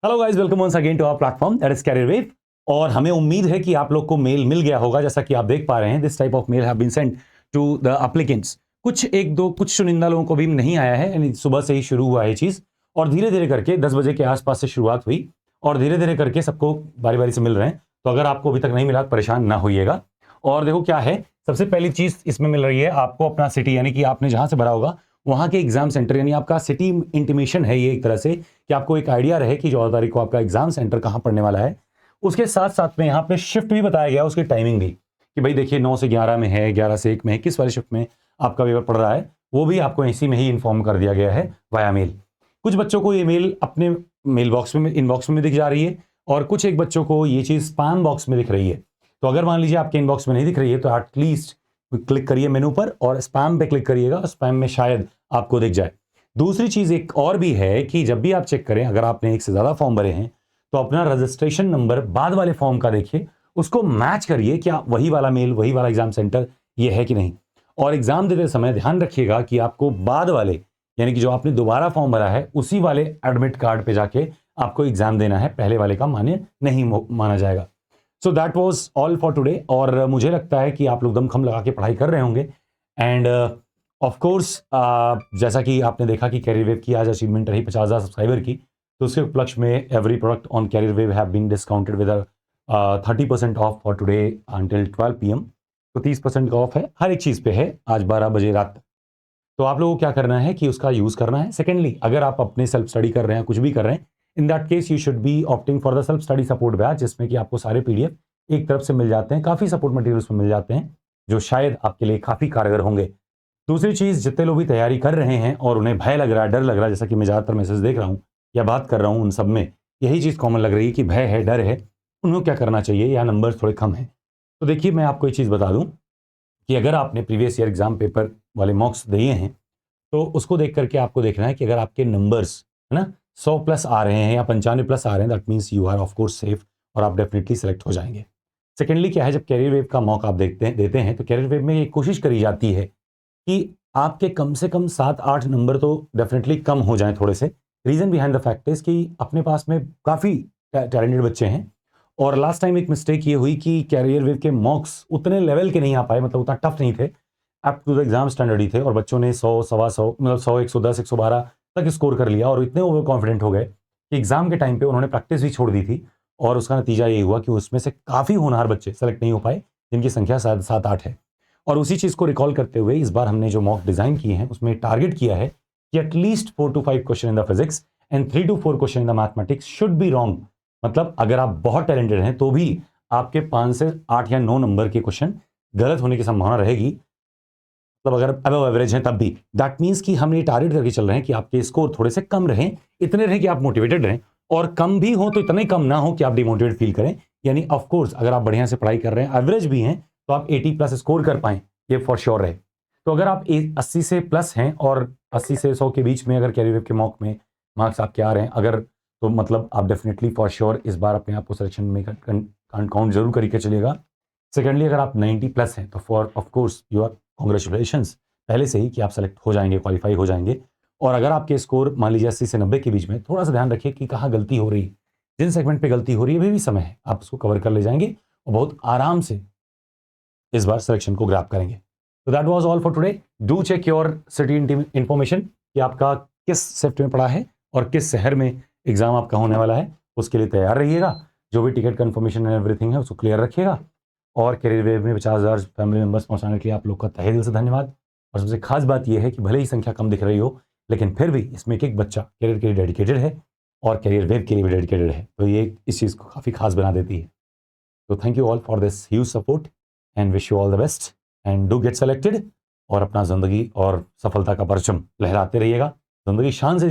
Hello guys, welcome once again to our platform that is career wave. और हमें उम्मीद है कि आप लोग को मेल मिल गया होगा। जैसा कि आप देख पा रहे हैं, this type of mail have been sent to the applicants. कुछ चुनिंदा लोगों को भी नहीं आया है, यानी सुबह से ही शुरू हुआ है चीज और धीरे धीरे करके 10 बजे के आसपास से शुरुआत हुई और धीरे धीरे करके सबको बारी बारी से मिल रहे हैं। तो अगर आपको अभी तक नहीं मिला, परेशान ना होइएगा। और देखो क्या है, सबसे पहली चीज इसमें मिल रही है आपको अपना सिटी, यानी कि आपने जहां से भरा होगा वहां के एग्जाम सेंटर, यानी आपका सिटी इंटीमेशन है ये एक तरह से, कि आपको एक आइडिया रहे कि 14 तारीख को आपका एग्जाम सेंटर कहां पड़ने वाला है। उसके साथ साथ में यहाँ पे शिफ्ट भी बताया गया, उसकी टाइमिंग भी, कि भाई देखिए 9 से 11 में है, 11 से 1 में है, किस वाले शिफ्ट में आपका पेपर पड़ रहा है, वो भी आपको इसी में ही इन्फॉर्म कर दिया गया है वाया मेल। कुछ बच्चों को ये मेल अपने मेल बॉक्स में, इनबॉक्स में दिख जा रही है और कुछ एक बच्चों को ये चीज स्पैम बॉक्स में दिख रही है। तो अगर मान लीजिए आपके इनबॉक्स में नहीं दिख रही है तो एटलीस्ट क्लिक करिए मेनू पर और स्पैम पे क्लिक करिएगा, स्पैम में शायद आपको दिख जाए। दूसरी चीज एक और भी है कि जब भी आप चेक करें, अगर आपने एक से ज्यादा फॉर्म भरे हैं तो अपना रजिस्ट्रेशन नंबर बाद वाले फॉर्म का देखिए, उसको मैच करिए, क्या वही वाला मेल, वही वाला एग्जाम सेंटर ये है कि नहीं। और एग्जाम देते समय ध्यान रखिएगा कि आपको बाद वाले, यानी कि जो आपने दोबारा फॉर्म भरा है उसी वाले एडमिट कार्ड पे जाके आपको एग्जाम देना है, पहले वाले का मान्य नहीं माना जाएगा। So that was all for today. और मुझे लगता है कि आप लोग दमखम लगा के पढ़ाई कर रहे होंगे। एंड ऑफ कोर्स जैसा कि आपने देखा कि कैरियर वेव की आज अचीवमेंट रही 50,000 सब्सक्राइबर की, तो उसके उपलक्ष्य में every product on career wave have been discounted with 30% off for today until 12 PM। तो 30% का ऑफ है, हर एक चीज़ पे है आज 12 बजे रात तक। तो आप लोगों को क्या करना है कि उसका यूज़ करना है। सेकेंडली, अगर आप अपने सेल्फ स्टडी कर रहे हैं, कुछ भी कर रहे हैं, in that case you should be opting for the self study support batch, जिसमें कि आपको सारे PDF एक तरफ से मिल जाते हैं, काफ़ी सपोर्ट मटेरियल उसमें मिल जाते हैं जो शायद आपके लिए काफ़ी कारगर होंगे। दूसरी चीज़, जितने लोग भी तैयारी कर रहे हैं और उन्हें भय लग रहा है, डर लग रहा है, जैसा कि मैं ज़्यादातर मैसेज देख रहा हूँ या बात कर रहा हूँ, उन सब में यही चीज़ कॉमन लग रही है कि भय है, डर है, उन्हें क्या करना चाहिए या नंबर थोड़े कम हैं। तो देखिए, मैं आपको एक चीज़ बता दूं कि अगर आपने प्रीवियस ईयर एग्जाम पेपर वाले मॉक्स दिए हैं तो उसको देख करके आपको देखना है कि अगर आपके नंबर्स है ना 100 प्लस आ रहे हैं या 95 प्लस आ रहे हैं, that means you are of course safe और आप डेफिनेटली सेलेक्ट हो जाएंगे। सेकेंडली क्या है, जब कैरियर वेव का मौका आप देते हैं तो कैरियर वेव में ये कोशिश करी जाती है कि आपके कम से कम 7-8 नंबर तो डेफिनेटली कम हो जाएं थोड़े से। Reason behind the fact is कि अपने पास में काफ़ी टैलेंटेड बच्चे हैं और लास्ट टाइम एक मिस्टेक ये हुई कि कैरियर वेव के मॉक्स उतने लेवल के नहीं आ पाए, मतलब उतना टफ नहीं थे, up to the exam standard ही थे और बच्चों ने 100, सवा 100, मतलब 100, 110, 112 तक स्कोर कर लिया और इतने ओवर कॉन्फिडेंट हो गए कि एग्जाम के टाइम पे उन्होंने प्रैक्टिस भी छोड़ दी थी। और उसका नतीजा ये हुआ कि उसमें से काफ़ी होनहार बच्चे सेलेक्ट नहीं हो पाए, जिनकी संख्या 7-8 है। और उसी चीज़ को रिकॉल करते हुए इस बार हमने जो मॉक डिज़ाइन किए हैं उसमें टारगेट किया है कि at least 4 to 5 question in the physics and 3 to 4 question in the mathematics should be wrong. मतलब अगर आप बहुत टैलेंटेड हैं तो भी आपके 5 से 8 या 9 नंबर के क्वेश्चन गलत होने की संभावना रहेगी। मतलब अगर अबव एवरेज हैं तब भी, दैट मीन्स कि हम ये टारगेट करके चल रहे हैं कि आपके स्कोर थोड़े से कम रहें, इतने रहें कि आप मोटिवेटेड रहें, और कम भी हो तो इतने कम ना हो कि आप डिमोटिवेट फील करें। यानी ऑफ कोर्स अगर आप बढ़िया से पढ़ाई कर रहे हैं, एवरेज भी हैं, तो आप 80 प्लस स्कोर कर पाएं, ये फॉर श्योर रहे। तो अगर आप 80 से प्लस हैं और 80 से 100 के बीच में अगर कैरियर वेव के मॉक में मार्क्स आपके आ रहे हैं अगर, तो मतलब आप डेफिनेटली फॉर श्योर इस बार अपने आप को सिलेक्शन में काउंट जरूर करके चलिएगा। सेकेंडली, अगर आप 90 प्लस हैं तो for of course you are congratulations पहले से ही कि आप सेलेक्ट हो जाएंगे, क्वालिफाई हो जाएंगे। और अगर आपके स्कोर मान लीजिए 80 से 90 के बीच में, थोड़ा सा ध्यान रखिए कि कहाँ गलती हो रही है, जिन सेगमेंट पे गलती हो रही है अभी भी समय है, आप उसको कवर कर ले जाएंगे और बहुत आराम से इस बार सिलेक्शन को ग्रैब करेंगे। तो that was all for today. Do check your city information कि आपका किस शिफ्ट में पड़ा है और किस शहर में एग्जाम आपका होने वाला है, उसके लिए तैयार रहिएगा। जो भी टिकट कन्फर्मेशन एंड एवरीथिंग है उसको क्लियर रखिएगा। और कैरियर वेव में 50,000 फैमिली मेंबर्स पहुंचाने के लिए आप लोग का तहे दिल से धन्यवाद। और सबसे खास बात यह है कि भले ही संख्या कम दिख रही हो, लेकिन फिर भी इसमें एक एक बच्चा कैरियर के लिए डेडिकेटेड है और कैरियर वेव के लिए भी डेडिकेटेड है, तो ये इस चीज़ को काफ़ी खास बना देती है। तो thank you all for this huge support and wish you all the best and do get selected. और अपना ज़िंदगी और सफलता का परचम लहराते रहिएगा, ज़िंदगी शान से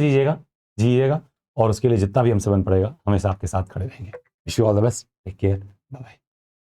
जिएगा और उसके लिए जितना भी हमसे बन पड़ेगा हमेशा आपके साथ खड़े रहेंगे। Wish you all the best, take care, bye bye.